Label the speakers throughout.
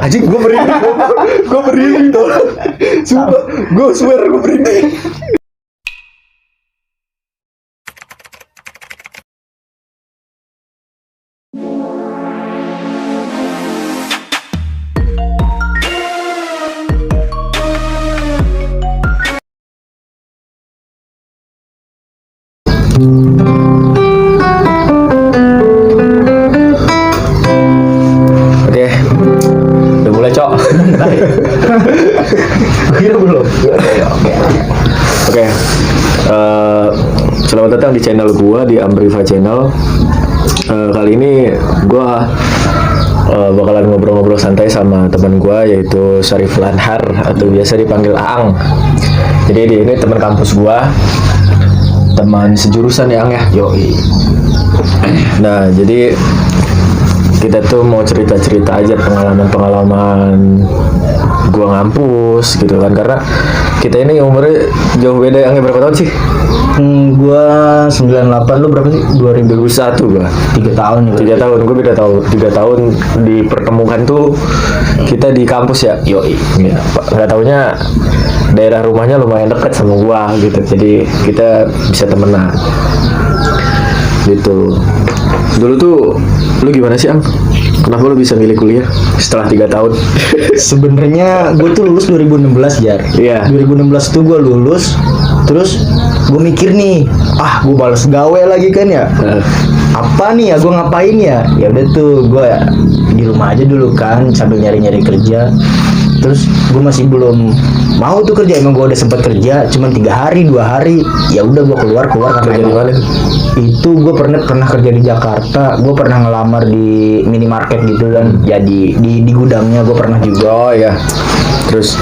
Speaker 1: Anjing gue merinding. Gue merinding tuh. Sumpah, gue swear gue merinding. Oke, udah mulai cok.
Speaker 2: Kira belum.
Speaker 1: Oke, selamat datang di channel gua di Amriva Channel. Kali ini gua bakalan ngobrol-ngobrol santai sama teman gua yaitu Syarif Lanhar atau biasa dipanggil Aang. Jadi dia ini teman kampus gua, teman sejurusan ya Ang ya. Yoi. Nah jadi kita tuh mau cerita-cerita aja pengalaman-pengalaman gua ngampus gitu kan, karena kita ini umurnya jauh beda. Yang berapa tahun sih?
Speaker 2: Gua 98, lu berapa sih?
Speaker 1: 2001 gua.
Speaker 2: 3 tahun ya.
Speaker 1: 3 tahun, gua beda tahun. 3 tahun dipertemukan tuh kita di kampus ya. Yoi. Ya, nggak taunya daerah rumahnya lumayan dekat sama gua gitu. Jadi kita bisa temenan. Gitu. Dulu tuh lu gimana sih Ang? Kenapa lu bisa milih kuliah setelah 3 tahun?
Speaker 2: Sebenarnya gue tuh lulus 2016 Jar.
Speaker 1: Iya.
Speaker 2: 2016 tuh gue lulus, terus gue mikir nih, gue balas gawe lagi kan ya. Apa nih ya, gue ngapain ya? Ya udah tuh gue di rumah aja dulu kan sambil nyari-nyari kerja. Terus gue masih belum mau tuh kerja, emang gue udah sempat kerja cuman 3 hari 2 hari, ya udah gue keluar
Speaker 1: Kerja di mana?
Speaker 2: Itu gue pernah kerja di Jakarta. Gue pernah ngelamar di minimarket gitu kan, jadi di gudangnya gue pernah juga.
Speaker 1: Oh ya. Terus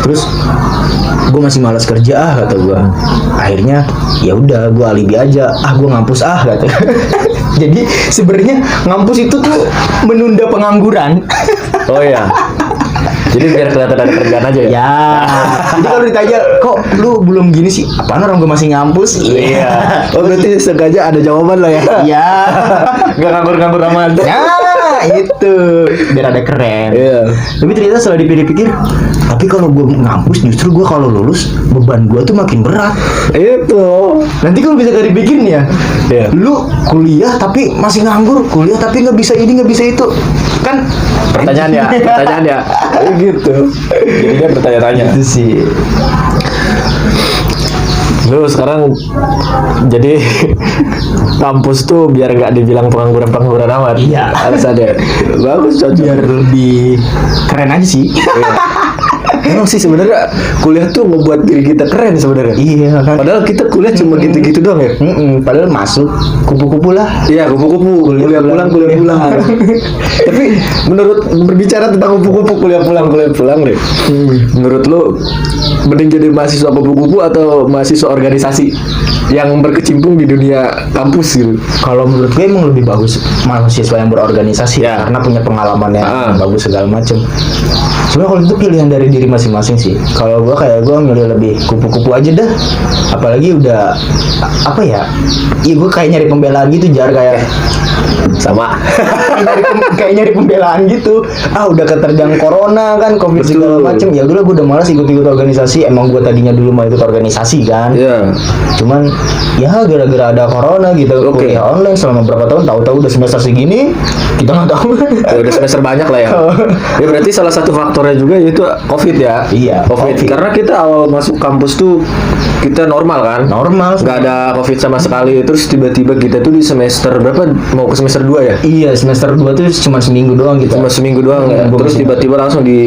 Speaker 2: Gue masih malas kerja kata gue. Akhirnya ya udah gue alibi aja, gue ngampus kata. Jadi sebenarnya ngampus itu tuh menunda pengangguran.
Speaker 1: oh ya. Jadi biar kelihatan ada kerjaan aja ya.
Speaker 2: Ya. Jadi kalau ditanya, kok lu belum gini sih? Apaan orang gue masih ngampus?
Speaker 1: Iya. Oh berarti sengaja ada jawaban lah ya.
Speaker 2: Iya.
Speaker 1: Gak nganggur-nganggur amat.
Speaker 2: Nah, itu biar ada keren.
Speaker 1: Iya.
Speaker 2: Tapi ternyata setelah dipikir-pikir, tapi kalau gue ngampus justru gue kalau lulus beban gue tuh makin berat.
Speaker 1: Itu.
Speaker 2: Nanti kalau bisa gak dipikirin ya,
Speaker 1: Iya.
Speaker 2: lu kuliah tapi masih nganggur, kuliah tapi nggak bisa ini nggak bisa itu, kan?
Speaker 1: Pertanyaan ya. Gitu. Jadi dia bertanya-tanya.
Speaker 2: Itu sih.
Speaker 1: Lu sekarang jadi kampus tuh biar nggak dibilang pengangguran amat.
Speaker 2: Iya.
Speaker 1: Harus ada. Bagus cocok.
Speaker 2: Biar lebih keren aja sih.
Speaker 1: Iya. Emang sih sebenarnya kuliah tuh membuat diri kita keren sebenarnya.
Speaker 2: Iya kan.
Speaker 1: Padahal kita kuliah cuma gitu-gitu doang ya.
Speaker 2: Padahal masuk kupu-kupu lah.
Speaker 1: Iya, kupu-kupu, kuliah pulang. Tapi menurut berbicara tentang kupu-kupu kuliah pulang deh. Menurut lo mending jadi mahasiswa kupu-kupu atau mahasiswa organisasi yang berkecimpung di dunia kampus gitu?
Speaker 2: Kalau menurut gue emang lebih bagus mahasiswa yang berorganisasi
Speaker 1: Ya.
Speaker 2: karena punya pengalaman yang bagus segala macem. Sebenarnya kalau itu pilihan dari diri masing-masing sih. Kalau gue milih lebih kupu-kupu aja dah. Apalagi udah apa ya? Iya gue kayak nyari pembelaan gitu Jar, kayak
Speaker 1: Sama.
Speaker 2: kayak nyari pembelaan gitu. Udah keterjang corona kan, covid
Speaker 1: Betul.
Speaker 2: segala macem. Ya udah gue udah malas ikut-ikut organisasi. Emang gue tadinya dulu mau ikut organisasi kan.
Speaker 1: Iya.
Speaker 2: Cuman ya gara-gara ada corona gitu,
Speaker 1: Oke.
Speaker 2: kuliah online selama berapa tahun, tahu-tahu udah semester segini kita nggak tahu.
Speaker 1: Ya udah semester banyak lah ya. Ya berarti salah satu faktornya juga yaitu COVID ya.
Speaker 2: Iya,
Speaker 1: COVID.
Speaker 2: COVID.
Speaker 1: Karena kita awal masuk kampus tuh kita normal kan.
Speaker 2: Normal.
Speaker 1: Nggak ada COVID sama sekali. Terus tiba-tiba kita tuh di semester berapa mau ke semester 2 ya?
Speaker 2: Iya, semester 2 tuh cuma seminggu doang gitu.
Speaker 1: Cuma seminggu doang ya.
Speaker 2: Gua
Speaker 1: Terus
Speaker 2: masih
Speaker 1: tiba-tiba langsung di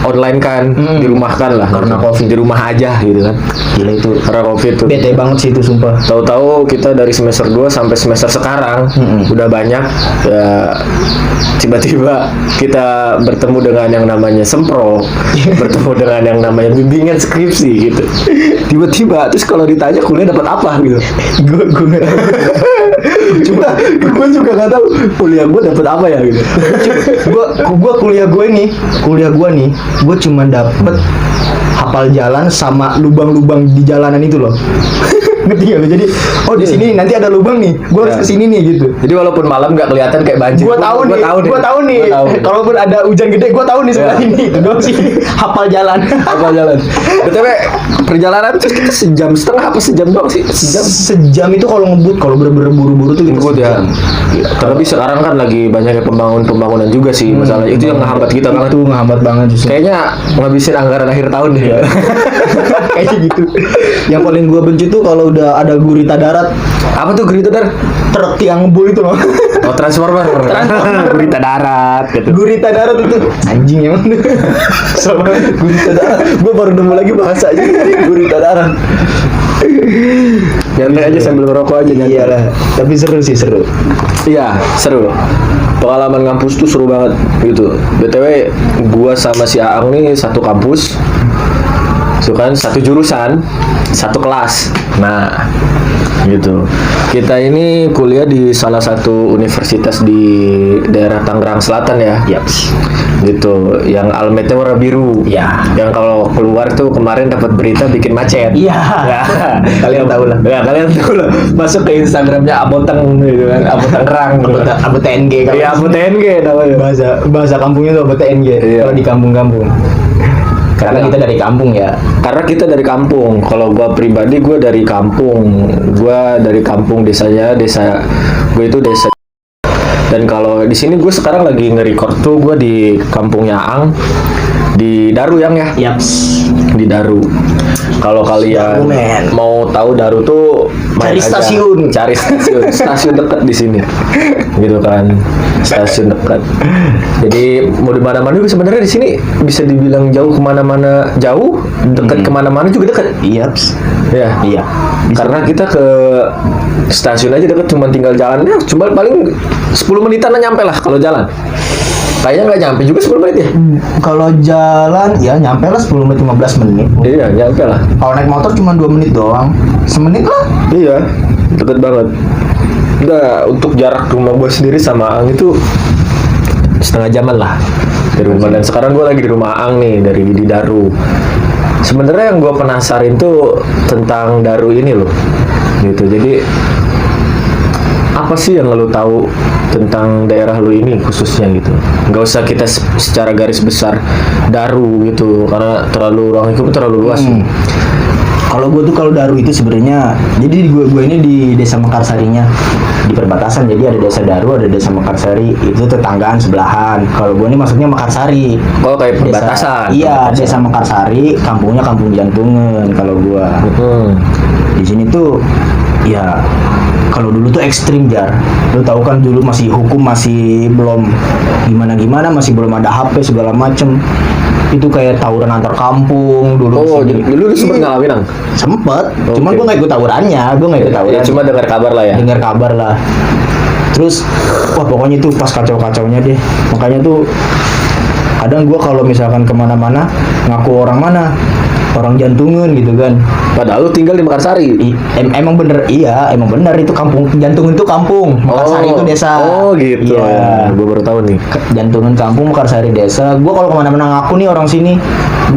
Speaker 1: online kan, dirumahkan lah.
Speaker 2: Karena
Speaker 1: langsung.
Speaker 2: COVID.
Speaker 1: Di rumah aja gitu kan.
Speaker 2: Gila itu.
Speaker 1: Karena COVID tuh.
Speaker 2: Bete banget sih itu sumpah.
Speaker 1: Tahu-tahu kita dari semester 2 sampai semester sekarang udah banyak ya, tiba-tiba kita bertemu dengan yang namanya sempro, bertemu dengan yang namanya bimbingan skripsi gitu. Tiba-tiba terus kalau ditanya kuliah dapat apa gitu.
Speaker 2: Gue nggak tahu.
Speaker 1: Gue juga nggak tahu kuliah gue dapat apa ya gitu.
Speaker 2: Gue kuliah gue nih, gue cuma dapet hafal jalan sama lubang-lubang di jalanan itu loh. Ngerti gak lu? Jadi di sini nanti ada lubang nih, gue harus
Speaker 1: Ya.
Speaker 2: kesini nih gitu.
Speaker 1: Jadi walaupun malam nggak kelihatan kayak banjir.
Speaker 2: Gue tahu nih. Kalaupun ada hujan gede, gue tahu nih sebelah
Speaker 1: Ya.
Speaker 2: ini. Gue sih hafal jalan.
Speaker 1: Apa jalan? BTW perjalanan terus kita sejam setengah apa sejam doang sih?
Speaker 2: Sejam itu kalau ngebut, kalau bener-bener buru-buru tuh kita
Speaker 1: Ngebut ya.
Speaker 2: sejam.
Speaker 1: Tapi sekarang kan lagi banyak pembangunan juga sih masalah itu yang ngehambat kita banget.
Speaker 2: Itu ngehambat banget justru.
Speaker 1: Kayaknya ngabisin anggaran akhir tahun deh.
Speaker 2: Kayak gitu. Yang paling gue benci tuh kalau udah ada gurita darat,
Speaker 1: Apa tuh Gurita Darat?
Speaker 2: truk yang ngebul itu loh.
Speaker 1: Oh Transformer. Gurita Darat gitu.
Speaker 2: Gurita darat itu anjing yang sama gurita darat. Gue baru nemu lagi bahasa aja gurita darat.
Speaker 1: Nyantai aja sambil ngerokok aja nyantai.
Speaker 2: Iyalah, tapi seru sih seru.
Speaker 1: Iya, seru. Pengalaman ngampus tuh seru banget gitu. BTW gua sama si Aang nih satu kampus. So kan satu jurusan, satu kelas. Nah, gitu. Kita ini kuliah di salah satu universitas di daerah Tangerang Selatan ya.
Speaker 2: Yaps.
Speaker 1: Gitu, yang almetnya warna biru.
Speaker 2: Ya.
Speaker 1: Yang kalau keluar tuh kemarin dapat berita bikin macet.
Speaker 2: Iya.
Speaker 1: Ya,
Speaker 2: Kalian tahu lah.
Speaker 1: Ya, kalian tahu lah. Masuk ke Instagramnya Aboteng gitu kan, Aboteng Rang.
Speaker 2: Abu TNG kan.
Speaker 1: Iya, Abu TNG namanya.
Speaker 2: Bahasa kampungnya tuh Abu TNG.
Speaker 1: Iya.
Speaker 2: Kalau di kampung-kampung. Karena kita dari kampung ya.
Speaker 1: Karena kita dari kampung. Kalau gua pribadi gua dari kampung. Gua dari kampung desa gua itu desa. Dan kalau di sini gue sekarang lagi nge-record tuh gue di kampungnya Aang di Daru yang ya.
Speaker 2: Yaps.
Speaker 1: Di Daru. Kalau kalian
Speaker 2: Daru, men.
Speaker 1: mau tahu Daru tuh main
Speaker 2: Cari
Speaker 1: aja.
Speaker 2: stasiun.
Speaker 1: Cari stasiun dekat di sini, gitu kan, stasiun dekat. Jadi mau di mana-mana juga sebenarnya di sini bisa dibilang jauh kemana-mana jauh, dekat kemana-mana juga dekat.
Speaker 2: Yaps.
Speaker 1: Ya,
Speaker 2: Iya.
Speaker 1: karena kita ke stasiun aja deket, cuma tinggal jalan ya, cuma paling 10 menitan nyampe lah kalau jalan. Kayaknya nggak nyampe juga 10 menit ya.
Speaker 2: Kalau jalan ya nyampe lah 10 menit 15 menit.
Speaker 1: Iya, nyampe lah.
Speaker 2: Kalau naik motor cuma 2 menit doang. Semenit lah.
Speaker 1: Iya, deket banget. Udah, untuk jarak rumah gue sendiri sama Aang itu setengah jaman lah dari rumah. Dan sekarang gue lagi di rumah Aang nih, di Daru. Sebenarnya yang gue penasarin tuh tentang Daru ini loh, gitu. Jadi apa sih yang lo tahu tentang daerah lo ini khususnya gitu? Nggak usah kita secara garis besar Daru gitu, karena ruang lingkup terlalu luas.
Speaker 2: Kalau gue tuh kalau Daru itu sebenarnya, jadi gue ini di desa Mekarsarinya, di perbatasan. Jadi ada desa Daru, ada desa Mekarsari, itu tetanggaan sebelahan. Kalau gue ini maksudnya Mekarsari.
Speaker 1: Oh, kayak perbatasan.
Speaker 2: Iya, desa Mekarsari, kampungnya Kampung Jantungan. Kalau gue di sini tuh ya, kalau dulu tuh ekstrim, Jar. Lu tahu kan dulu hukum masih belum gimana-gimana, masih belum ada HP segala macem. Itu kayak tawuran antar kampung dulu.
Speaker 1: Oh,
Speaker 2: sini.
Speaker 1: dulu lu sempet ngalamin, Ang?
Speaker 2: Sempet,
Speaker 1: Oke.
Speaker 2: cuman gue nggak ikut tawurannya,
Speaker 1: Ya, cuma dengar kabar lah ya.
Speaker 2: dengar kabar lah. Terus, wah pokoknya itu pas kacau-kacaunya deh. Makanya tuh kadang gue kalau misalkan kemana-mana ngaku orang mana, orang Jantungan gitu kan.
Speaker 1: Padahal lu tinggal di Mekarsari.
Speaker 2: Emang bener, iya emang bener itu kampung. Jantungan itu kampung, Mekarsari itu desa.
Speaker 1: Oh gitu
Speaker 2: Iya.
Speaker 1: ya. Gue baru tahu nih.
Speaker 2: Jantungan kampung, Mekarsari desa. Gue kalau kemana-mana ngaku nih orang sini,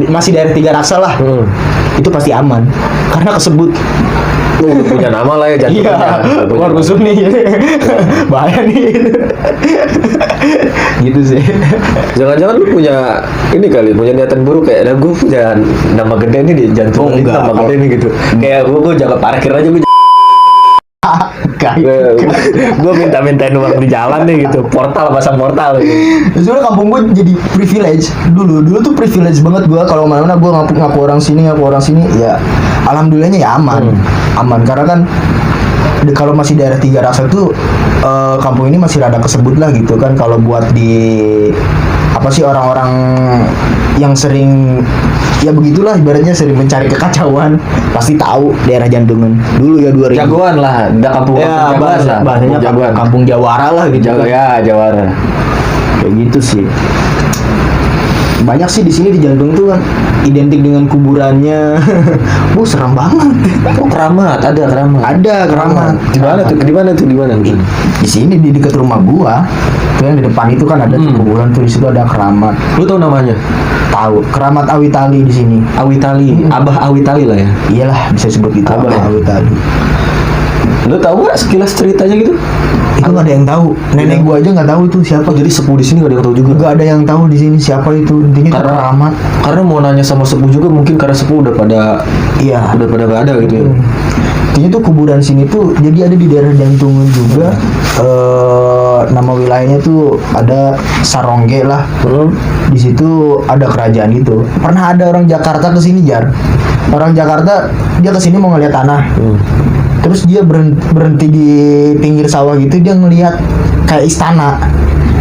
Speaker 2: masih daerah Tiga Raksa lah, itu pasti aman karena kesebut.
Speaker 1: Lu udah punya nama lah ya
Speaker 2: Iya,
Speaker 1: jantungnya.
Speaker 2: keluar busuk nih, bahaya nih. Gitu sih.
Speaker 1: Jangan-jangan lu punya ini kali, punya niatan buruk kayak, nah gue punya nama gede nih di jantung,
Speaker 2: Oh,
Speaker 1: ini
Speaker 2: enggak.
Speaker 1: nama gede nih gitu. Kayak gue jaga parkir aja gue. Gue minta-mintain uang di jalan nih gitu, pasang portal gitu.
Speaker 2: Sebenarnya kampung gue jadi privilege dulu tuh privilege banget gue kalau mana-mana gue ngaku orang sini ya alhamdulillahnya ya aman karena kan kalau masih daerah Tiga Raksa tuh kampung ini masih rada kesebut lah gitu kan. Kalau buat di apa sih orang-orang yang sering ya begitulah ibaratnya sering mencari kekacauan pasti tahu daerah Jantungan dulu ya 2000
Speaker 1: Jagoan lah, udah kampung
Speaker 2: ya
Speaker 1: jagoan lah.
Speaker 2: bahasanya
Speaker 1: Jagoan.
Speaker 2: kampung Jawara lah gitu.
Speaker 1: Jawara.
Speaker 2: Kayak gitu sih. Banyak sih di sini di Jantung tuh kan identik dengan kuburannya. Serem banget.
Speaker 1: Oh, keramat, ada keramat.
Speaker 2: Ada keramat.
Speaker 1: Di mana tuh?
Speaker 2: Di sini di dekat rumah gua. Tuh yang di depan itu kan ada tuh kuburan tuh, di situ ada keramat.
Speaker 1: Lu tahu namanya?
Speaker 2: tahu. Keramat Awitali di sini.
Speaker 1: Awitali, Abah Awitali lah ya.
Speaker 2: Iyalah bisa sebut gitu.
Speaker 1: Abah ya?
Speaker 2: Awitali.
Speaker 1: Lu tahu nggak sekilas ceritanya gitu?
Speaker 2: Itu nggak ada yang tahu. Nenek gua aja nggak tahu itu siapa.
Speaker 1: Oh, jadi sepuh di sini nggak ada yang tahu juga.
Speaker 2: Nggak ada yang tahu di sini siapa itu. Intinya itu keramat.
Speaker 1: Karena mau nanya sama sepuh juga mungkin karena sepuh udah pada
Speaker 2: Iya.
Speaker 1: nggak ada gitu ya.
Speaker 2: Intinya tuh kuburan sini tuh jadi ada di daerah Jantungan juga. Nama wilayahnya tuh ada Sarongge lah. Di situ ada kerajaan itu. Pernah ada orang Jakarta ke sini, Jar. Orang Jakarta dia ke sini mau ngeliat tanah. Terus dia berhenti di pinggir sawah gitu, dia ngelihat kayak istana.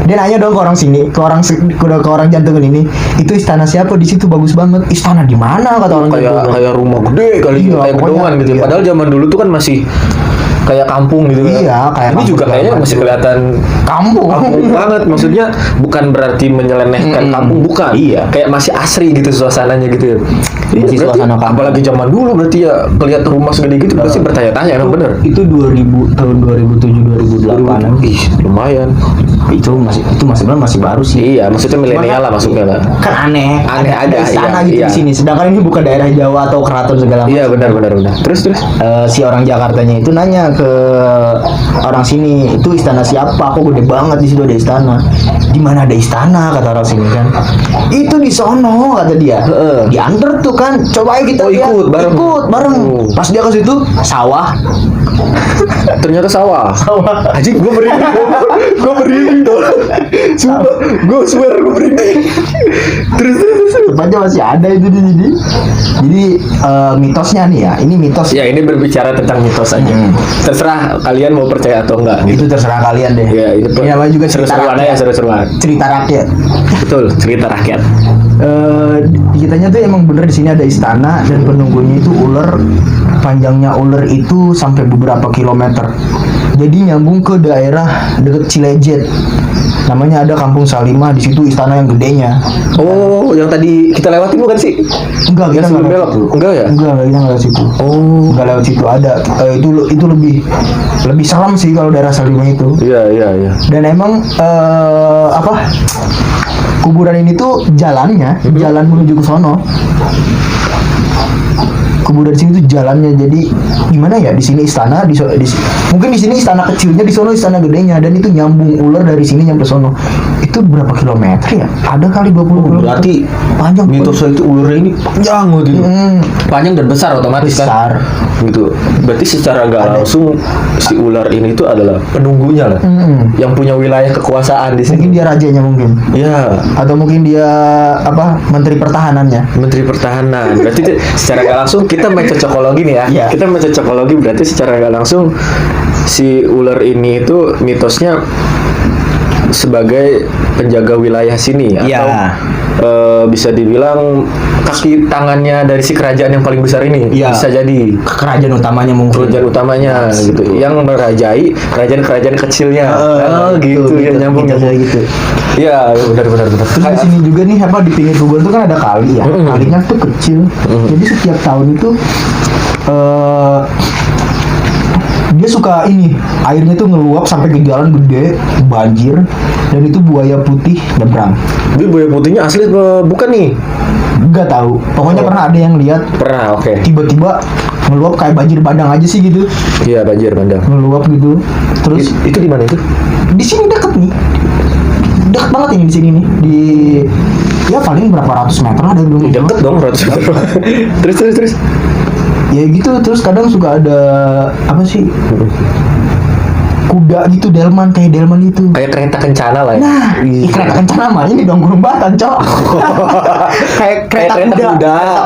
Speaker 2: Dia nanya dong ke orang sini, ke orang Jantungan ini, itu istana siapa? Di situ bagus banget. Istana di mana kata orang Jantungan?
Speaker 1: Kayak rumah gede kali,
Speaker 2: Iya,
Speaker 1: kayak
Speaker 2: pokoknya,
Speaker 1: gedongan gitu.
Speaker 2: iya.
Speaker 1: Padahal zaman dulu tuh kan masih kayak kampung gitu kan.
Speaker 2: Iya, kayak
Speaker 1: ini
Speaker 2: kampung
Speaker 1: juga kayaknya
Speaker 2: segala
Speaker 1: masih
Speaker 2: macam.
Speaker 1: kelihatan
Speaker 2: Kampung.
Speaker 1: kampung banget. Maksudnya bukan berarti menyelenehkan kampung, bukan.
Speaker 2: Iya.
Speaker 1: Kayak masih asri gitu suasananya gitu.
Speaker 2: Masih
Speaker 1: Berarti
Speaker 2: suasana kampung.
Speaker 1: apalagi zaman dulu berarti ya kelihatan rumah segede gitu pasti bertanya-tanya emang bener.
Speaker 2: Itu 2000 tahun 2007 2008-an.
Speaker 1: Ih, lumayan.
Speaker 2: Itu masih baru sih.
Speaker 1: Iya, maksudnya milenial lah masuknya lah.
Speaker 2: Kan aneh
Speaker 1: Aja,
Speaker 2: istana
Speaker 1: iya,
Speaker 2: gitu
Speaker 1: iya.
Speaker 2: di sini. Sedangkan ini bukan daerah Jawa atau keraton segala macam.
Speaker 1: Iya, benar. Terus.
Speaker 2: Si orang Jakartanya itu nanya ke orang sini, itu istana siapa? Kok gede banget di situ ada istana? Di mana ada istana kata orang sini kan? Itu di sono kata dia. Diantar tuh kan. Coba ayo kita lihat.
Speaker 1: ikut bareng. Oh.
Speaker 2: Pas dia ke situ sawah.
Speaker 1: Ternyata sawah. Anjing, gue merinding tuh. Sumpah, gue swear gue merinding. Terus.
Speaker 2: Tempatnya masih ada itu di sini. Jadi mitosnya nih ya, ini mitos.
Speaker 1: Ya ini berbicara tentang mitos aja. Terserah kalian mau percaya atau enggak.
Speaker 2: Itu terserah kalian deh.
Speaker 1: Ya itu
Speaker 2: Ini namanya juga cerita
Speaker 1: seru-seruan
Speaker 2: rakyat.
Speaker 1: aja, seru-seruan.
Speaker 2: Cerita rakyat.
Speaker 1: Betul, cerita rakyat.
Speaker 2: Kitanya tuh emang bener di sini ada istana dan penunggunya itu ular. Panjangnya ular itu sampai beberapa kilometer. Jadi nyambung ke daerah deket Cilejet. Namanya ada Kampung Salimah, di situ istana yang gedenya.
Speaker 1: Oh, yang tadi kita lewatin bukan sih?
Speaker 2: Enggak, kita
Speaker 1: Yang sebelum
Speaker 2: nggak
Speaker 1: belok.
Speaker 2: lewat situ.
Speaker 1: Enggak ya?
Speaker 2: Enggak, kita nggak lewat situ.
Speaker 1: Oh.
Speaker 2: Enggak lewat situ ada. Itu lebih seram sih kalau daerah Salimah itu.
Speaker 1: Iya.
Speaker 2: Dan emang kuburan ini tuh jalannya jalan menuju ke sono. Kuburan di sini tuh jalannya, jadi gimana ya, di sini istana, mungkin di sini istana kecilnya, di sono istana gedenya, dan itu nyambung ular dari sini nyampe sono. Itu berapa kilometer ya? Ada kali 20 kilometer.
Speaker 1: Berarti
Speaker 2: panjang.
Speaker 1: mitosnya itu ularnya ini panjang gitu. Panjang dan besar otomatis
Speaker 2: Besar.
Speaker 1: kan. Gitu. Berarti secara nggak langsung si ular ini tuh adalah penunggunya lah. Yang punya wilayah kekuasaan di
Speaker 2: Mungkin
Speaker 1: sini.
Speaker 2: dia rajanya mungkin.
Speaker 1: Iya.
Speaker 2: Atau mungkin dia menteri pertahanannya.
Speaker 1: Menteri Pertahanan. Berarti itu secara nggak langsung kita main cocokologi nih ya.
Speaker 2: Iya.
Speaker 1: Kita main cocokologi berarti secara nggak langsung si ular ini itu mitosnya sebagai penjaga wilayah sini
Speaker 2: Iya.
Speaker 1: atau bisa dibilang kaki tangannya dari si kerajaan yang paling besar ini.
Speaker 2: Iya.
Speaker 1: Bisa jadi
Speaker 2: Kerajaan utamanya mungkin.
Speaker 1: kerajaan utamanya gitu yang merajai kerajaan-kerajaan kecilnya. Gitu ya nyambung
Speaker 2: Saya gitu.
Speaker 1: Iya, benar.
Speaker 2: Terus di sini juga nih di pinggir kuburan itu kan ada kali ya. Kalinya tuh kecil. Jadi setiap tahun itu dia suka airnya tuh ngeluap sampai ke jalan gede, banjir, dan itu buaya putih nyebrang.
Speaker 1: Ini buaya putihnya asli apa bukan nih?
Speaker 2: Nggak tahu. Pokoknya pernah ada yang lihat
Speaker 1: Pernah, oke.
Speaker 2: tiba-tiba ngeluap kayak banjir bandang aja sih gitu.
Speaker 1: Iya, banjir bandang.
Speaker 2: Ngeluap gitu. Terus
Speaker 1: Itu di mana itu?
Speaker 2: di sini deket nih. Deket banget ini di sini nih. Ya paling berapa ratus meter lah dari rumah.
Speaker 1: Deket dong, ratus meter. terus.
Speaker 2: Ya gitu, terus kadang suka ada apa sih, kuda gitu, kayak delman gitu.
Speaker 1: Kayak kereta kencana lah ya.
Speaker 2: Nah, kereta kencana mah ini dong burung batan, Cok. kayak kereta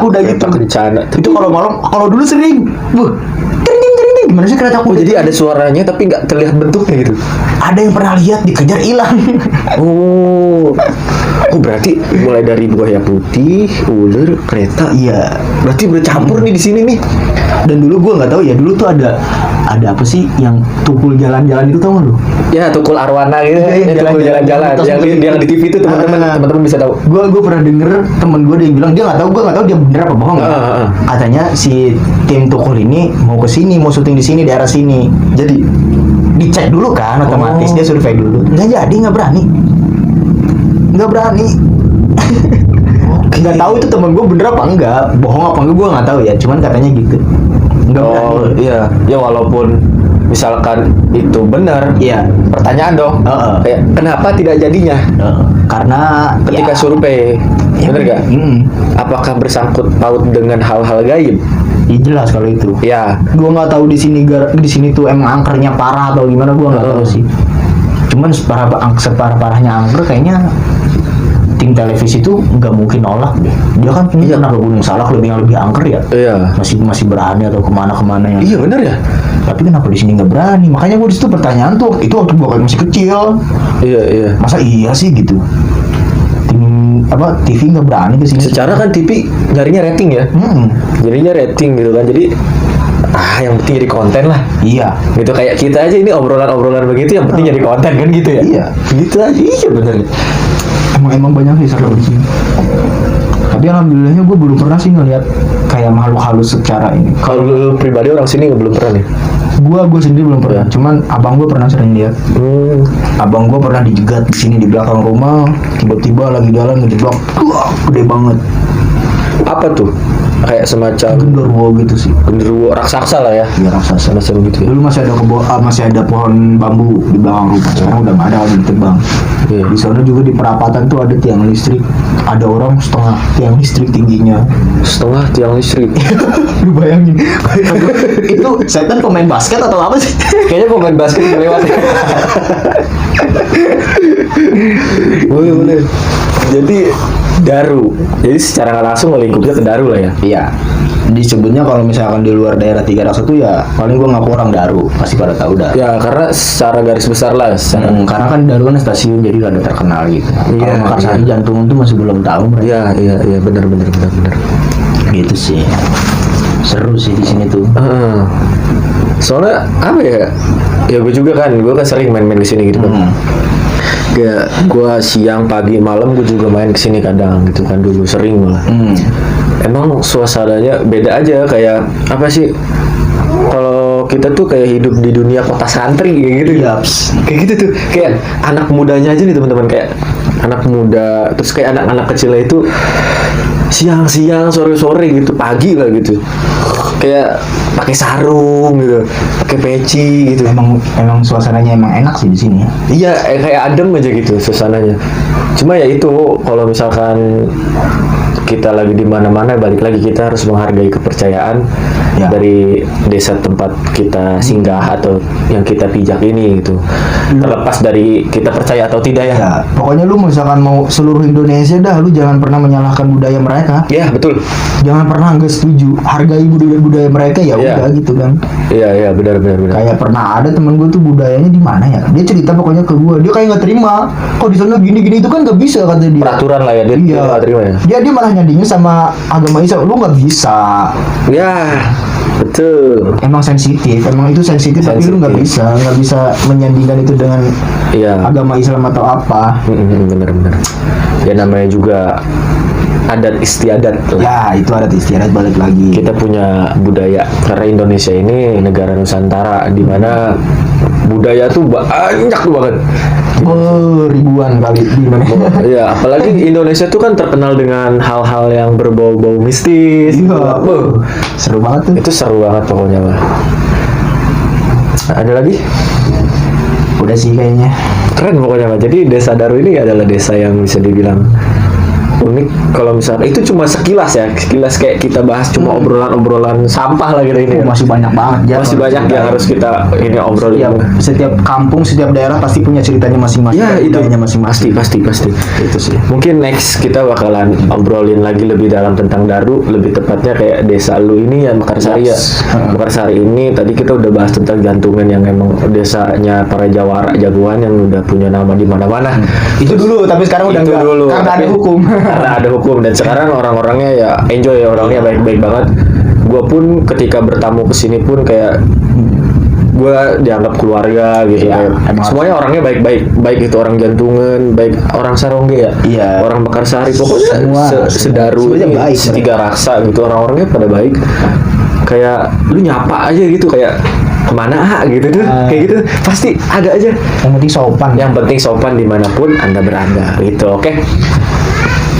Speaker 2: kuda gitu.
Speaker 1: Kereta kencana.
Speaker 2: Itu kalau dulu sering, kering, gimana sih kereta
Speaker 1: Oh,
Speaker 2: kuda?
Speaker 1: jadi ada suaranya tapi nggak terlihat bentuknya gitu.
Speaker 2: Ada yang pernah lihat dikejar hilang.
Speaker 1: Oh, berarti mulai dari buaya putih, ular, kereta.
Speaker 2: Iya.
Speaker 1: Berarti bercampur nih di sini nih.
Speaker 2: Dan dulu gue nggak tahu ya, dulu tuh ada apa sih yang tukul jalan-jalan itu, tau nggak lu?
Speaker 1: Ya, tukul arwana gitu.
Speaker 2: Iya,
Speaker 1: Tukul jalan-jalan. Yang di TV itu teman-teman bisa tahu.
Speaker 2: Gue pernah denger temen gue, dia yang bilang, gue nggak tahu dia bener apa bohong ya. Katanya si tim tukul ini mau ke sini, mau syuting di sini, daerah sini. Jadi dicek dulu kan, otomatis dia survei dulu. Nggak jadi, nggak berani.
Speaker 1: Oke.
Speaker 2: Nggak tahu itu temen gue bener apa enggak, bohong apa enggak gue nggak tahu ya. Cuman katanya gitu. Nggak
Speaker 1: Oh
Speaker 2: berani.
Speaker 1: iya, ya walaupun misalkan itu benar,
Speaker 2: Iya.
Speaker 1: pertanyaan dong, kayak kenapa tidak jadinya
Speaker 2: Karena
Speaker 1: ketika
Speaker 2: ya,
Speaker 1: survei, bener gak? Apakah bersangkut paut dengan hal-hal gaib?
Speaker 2: ya jelas kalau itu.
Speaker 1: Ya,
Speaker 2: Gue nggak tahu di sini tuh emang angkernya parah atau gimana, gue nggak tahu sih. Cuman separah-parahnya angker kayaknya tim televisi itu nggak mungkin nolak deh. Dia kan pernah ke Gunung Salak yang lebih angker ya.
Speaker 1: iya,
Speaker 2: Masih berani atau kemana-kemana ya.
Speaker 1: iya bener ya.
Speaker 2: Tapi kenapa di sini nggak berani? Makanya gue di situ pertanyaan tuh itu waktu gue masih kecil.
Speaker 1: Iya, iya.
Speaker 2: Masa iya sih gitu? Tim TV nggak berani ke sini.
Speaker 1: Secara kan TV nyarinya rating ya, jadinya rating gitu kan. Jadi yang penting jadi konten lah.
Speaker 2: Iya.
Speaker 1: Gitu kayak kita aja ini obrolan-obrolan begitu yang penting jadi konten kan gitu ya.
Speaker 2: Iya.
Speaker 1: Gitu aja. Iya bener.
Speaker 2: Emang banyak sih seru di sini. Tapi alhamdulillahnya gue belum pernah sih ngeliat kayak makhluk halus secara ini.
Speaker 1: Kalau lu pribadi orang sini belum pernah nih.
Speaker 2: Gue sendiri belum pernah. Cuman abang gue pernah sering lihat. Abang gue pernah dijegat di sini di belakang rumah. Tiba-tiba lagi jalan ngejeblok. Wah, gede banget.
Speaker 1: Apa tuh? Kayak semacam
Speaker 2: Genderuwo gitu sih.
Speaker 1: genderuwo raksasa lah ya.
Speaker 2: Iya raksasa.
Speaker 1: Semacam gitu ya.
Speaker 2: Dulu masih ada pohon bambu di belakang rumah. Sekarang udah nggak ada, udah ditebang.
Speaker 1: Iya.
Speaker 2: Di sana juga di perapatan tuh ada tiang listrik. Ada orang setengah tiang listrik tingginya.
Speaker 1: Setengah tiang listrik.
Speaker 2: Lu bayangin. Itu setan pemain basket atau apa sih?
Speaker 1: Kayaknya pemain basket yang lewat. Boleh. Jadi Daru. Jadi secara nggak langsung melingkupnya ke Daru lah ya.
Speaker 2: Iya. Disebutnya kalau misalkan di luar daerah 301 tuh ya paling gua ngaku orang Daru, pasti pada tahu dah.
Speaker 1: Ya karena secara garis besar lah. Secara
Speaker 2: Karena kan Daru kan stasiun jadi rada terkenal gitu.
Speaker 1: Iya,
Speaker 2: Kalau Mekarsari Jantung tuh masih belum tahu mereka.
Speaker 1: Iya benar.
Speaker 2: Gitu sih. Seru sih di sini tuh.
Speaker 1: Soalnya apa ya? Ya gue juga kan, gue kan sering main-main di sini gitu kan. Kayak gue siang, pagi, malam gue juga main kesini kadang gitu kan, dulu sering malah. Emang suasananya beda aja, kayak apa sih? Kalau kita tuh kayak hidup di dunia kota santri kayak gitu.
Speaker 2: Yaps.
Speaker 1: Kayak gitu tuh, kayak anak mudanya aja nih teman-teman, kayak anak muda, terus kayak anak-anak kecilnya itu siang-siang, sore-sore gitu, pagi lah gitu. Kayak pakai sarung gitu, pakai peci gitu.
Speaker 2: Emang suasananya emang enak sih di sini.
Speaker 1: Iya, kayak adem aja gitu suasananya. Cuma ya itu, kalau misalkan kita lagi di mana-mana, balik lagi kita harus menghargai kepercayaan dari desa tempat kita singgah atau yang kita pijak ini gitu. Terlepas dari kita percaya atau tidak ya.
Speaker 2: Ya, pokoknya lu misalkan mau seluruh Indonesia dah, lu jangan pernah menyalahkan budaya mereka.
Speaker 1: Ya, betul.
Speaker 2: Jangan pernah nggak setuju. Hargai budaya mereka ya udah gitu kan.
Speaker 1: Iya, benar.
Speaker 2: Kayak pernah ada temen gue tuh budayanya di mana ya? Dia cerita pokoknya ke gue, dia kayak nggak terima. Kok di sana gini-gini itu kan nggak bisa kata dia.
Speaker 1: Peraturan lah ya, dia nggak terima ya.
Speaker 2: Dia malah nyandingnya sama agama Islam. Lu nggak bisa.
Speaker 1: Ya, betul.
Speaker 2: Emang sensitif, tapi lu nggak bisa menyandingkan itu dengan agama Islam atau apa.
Speaker 1: Bener. Ya namanya juga adat istiadat lah.
Speaker 2: Ya itu adat istiadat, balik lagi.
Speaker 1: Kita punya budaya, karena Indonesia ini negara Nusantara di mana budaya tuh banyak banget.
Speaker 2: Ribuan kali di mana.
Speaker 1: Iya, apalagi Indonesia tuh kan terkenal dengan hal-hal yang berbau-bau mistis.
Speaker 2: Iya. Seru banget tuh.
Speaker 1: Itu seru banget pokoknya lah. Ada lagi?
Speaker 2: Udah sih kayaknya.
Speaker 1: Keren pokoknya lah. Jadi Desa Daru ini adalah desa yang bisa dibilang unik. Kalau misalnya itu cuma sekilas kayak kita bahas cuma obrolan sampah lah gitu ini.
Speaker 2: Masih banyak banget ya.
Speaker 1: Masih banyak yang harus kita ini obrolin.
Speaker 2: Setiap kampung, setiap daerah pasti punya ceritanya masing-masing.
Speaker 1: Ya, itu
Speaker 2: masing-masing.
Speaker 1: Pasti.
Speaker 2: Itu sih.
Speaker 1: Mungkin next kita bakalan obrolin lagi lebih dalam tentang Daru, lebih tepatnya kayak desa lu ini ya, Mekarsari ya. Mekarsari ini tadi kita udah bahas tentang Jantungan yang emang desanya para jawara jagoan yang udah punya nama di mana-mana.
Speaker 2: Itu dulu, tapi sekarang udah enggak.
Speaker 1: Dulu,
Speaker 2: karena ada hukum.
Speaker 1: Karena ada hukum, dan sekarang orang-orangnya ya enjoy ya, orangnya baik-baik banget. Gue pun ketika bertamu ke sini pun kayak gue dianggap keluarga gitu ya. Semuanya orangnya baik itu orang Jantungan, baik orang Sarongge ya, orang Mekarsari, pokoknya sedaru ini
Speaker 2: baik,
Speaker 1: setiga raksa gitu, orang-orangnya pada baik. Kayak lu nyapa aja gitu, kayak kemana gitu tuh, kayak gitu pasti ada aja.
Speaker 2: Yang penting sopan.
Speaker 1: Dimanapun Anda berada gitu. Oke.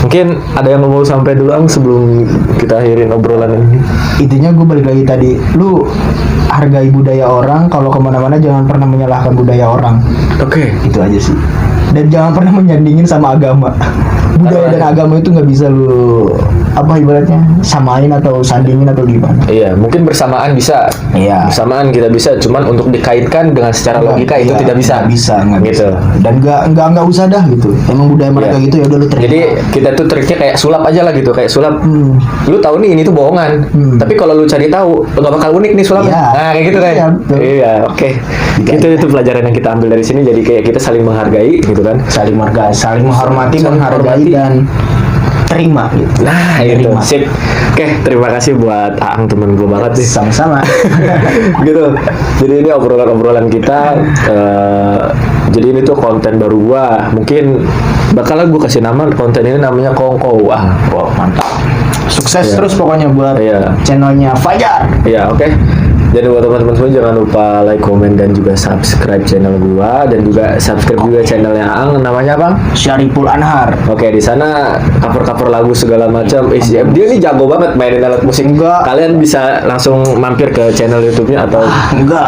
Speaker 1: Mungkin ada yang mau sampai dulu Ang sebelum kita akhirin obrolan ini.
Speaker 2: Intinya gue balik lagi tadi, lu hargai budaya orang, kalau kemana-mana jangan pernah menyalahkan budaya orang.
Speaker 1: Oke.
Speaker 2: Itu aja sih. Dan jangan pernah menyandingin sama agama. Budaya dan agama itu nggak bisa lu apa ibaratnya samain atau sandingin atau gimana.
Speaker 1: Iya, mungkin bersamaan bisa.
Speaker 2: Iya.
Speaker 1: Bersamaan kita bisa, cuman untuk dikaitkan dengan secara logika itu
Speaker 2: Iya,
Speaker 1: tidak bisa.
Speaker 2: nggak
Speaker 1: Gitu.
Speaker 2: bisa. Dan nggak usah dah gitu. Emang budaya mereka
Speaker 1: Iya.
Speaker 2: gitu ya udah lu terima.
Speaker 1: Jadi kita tuh triknya kayak sulap aja lah gitu, kayak sulap. Lu tahu nih ini tuh bohongan. Tapi kalau lu cari tahu, nggak bakal unik nih sulapnya.
Speaker 2: Iya.
Speaker 1: Nah, kayak gitu kan.
Speaker 2: Iya, betul.
Speaker 1: Iya, oke. Itu pelajaran yang kita ambil dari sini. Jadi kayak kita saling menghargai gitu kan.
Speaker 2: saling menghormati, menghargai dan terima gitu.
Speaker 1: Nah, itu
Speaker 2: Terima.
Speaker 1: sip. Oke, terima kasih buat Aang temen gue banget sih.
Speaker 2: Sama-sama.
Speaker 1: Gitu. Jadi ini obrolan-obrolan kita. Jadi ini tuh konten baru gua. Mungkin bakalan gua kasih nama konten ini namanya Kongko. Wah, wow, mantap.
Speaker 2: Sukses
Speaker 1: Iya.
Speaker 2: terus pokoknya buat
Speaker 1: Iya.
Speaker 2: channelnya Fajar.
Speaker 1: Ya, oke. Jadi buat teman-teman semua jangan lupa like, komen dan juga subscribe channel gua dan juga subscribe juga channelnya Aang namanya apa?
Speaker 2: Syariful Anhar.
Speaker 1: Oke, di sana cover-cover lagu segala macam. Dia ini jago banget mainin alat musik.
Speaker 2: Enggak.
Speaker 1: Kalian bisa langsung mampir ke channel YouTube-nya atau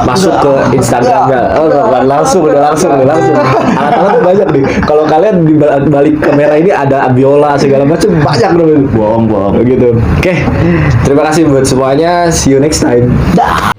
Speaker 1: masuk ke Instagram-nya. Oh, bukan langsung. Alat-alatnya banyak nih. Kalau kalian di balik kamera ini ada biola segala macam banyak dong.
Speaker 2: Bohong.
Speaker 1: Gitu. Oke. Terima kasih buat semuanya. See you next time.
Speaker 2: Dah.